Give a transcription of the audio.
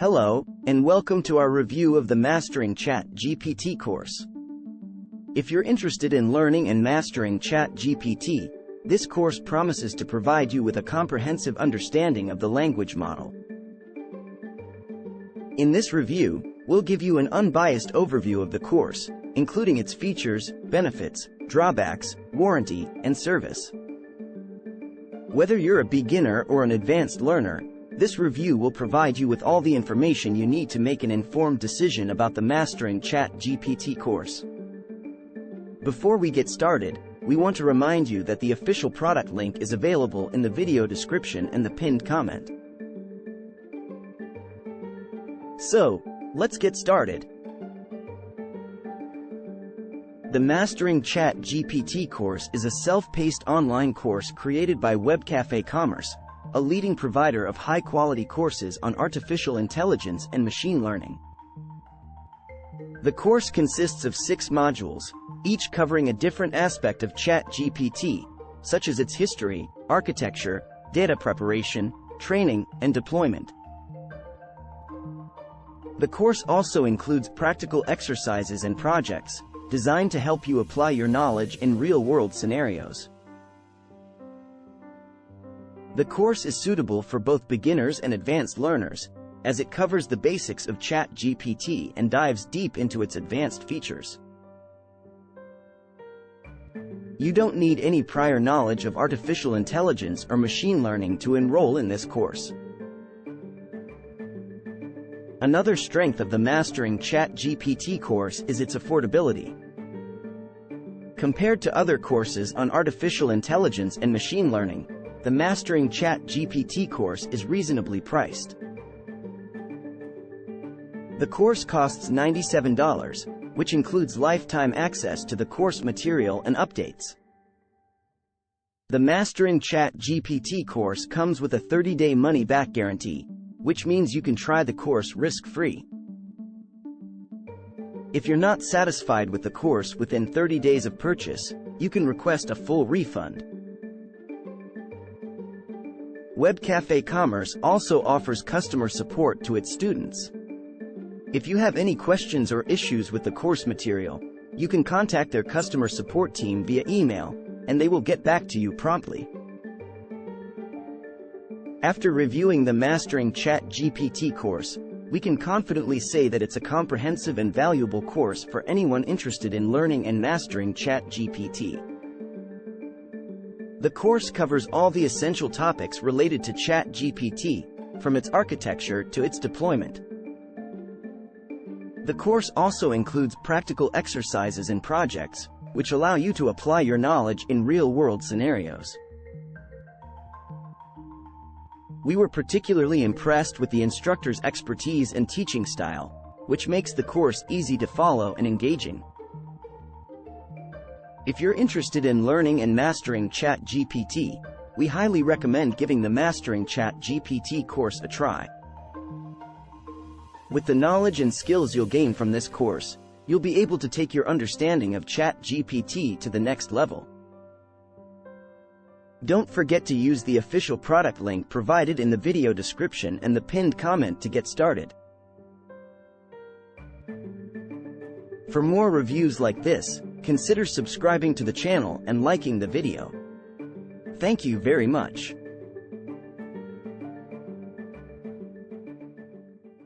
Hello, and welcome to our review of the Mastering ChatGPT course. If you're interested in learning and mastering ChatGPT, this course promises to provide you with a comprehensive understanding of the language model. In this review, we'll give you an unbiased overview of the course, including its features, benefits, drawbacks, warranty, and service. Whether you're a beginner or an advanced learner, this review will provide you with all the information you need to make an informed decision about the Mastering ChatGPT course. Before we get started, we want to remind you that the official product link is available in the video description and the pinned comment. So, let's get started. The Mastering ChatGPT course is a self-paced online course created by WebcafeCommerce, a leading provider of high-quality courses on artificial intelligence and machine learning. The course consists of 6 modules, each covering a different aspect of ChatGPT, such as its history, architecture, data preparation, training, and deployment. The course also includes practical exercises and projects, designed to help you apply your knowledge in real-world scenarios. The course is suitable for both beginners and advanced learners, as it covers the basics of ChatGPT and dives deep into its advanced features. You don't need any prior knowledge of artificial intelligence or machine learning to enroll in this course. Another strength of the Mastering ChatGPT course is its affordability. Compared to other courses on artificial intelligence and machine learning, the Mastering ChatGPT course is reasonably priced. The course costs $97, which includes lifetime access to the course material and updates. The Mastering ChatGPT course comes with a 30-day money-back guarantee, which means you can try the course risk-free. If you're not satisfied with the course within 30 days of purchase, you can request a full refund. WebcafeCommerce also offers customer support to its students. If you have any questions or issues with the course material, you can contact their customer support team via email, and they will get back to you promptly. After reviewing the Mastering ChatGPT course, we can confidently say that it's a comprehensive and valuable course for anyone interested in learning and mastering ChatGPT. The course covers all the essential topics related to ChatGPT, from its architecture to its deployment. The course also includes practical exercises and projects, which allow you to apply your knowledge in real-world scenarios. We were particularly impressed with the instructor's expertise and teaching style, which makes the course easy to follow and engaging. If you're interested in learning and mastering ChatGPT, we highly recommend giving the Mastering ChatGPT course a try. With the knowledge and skills you'll gain from this course, you'll be able to take your understanding of ChatGPT to the next level. Don't forget to use the official product link provided in the video description and the pinned comment to get started. For more reviews like this, consider subscribing to the channel and liking the video. Thank you very much.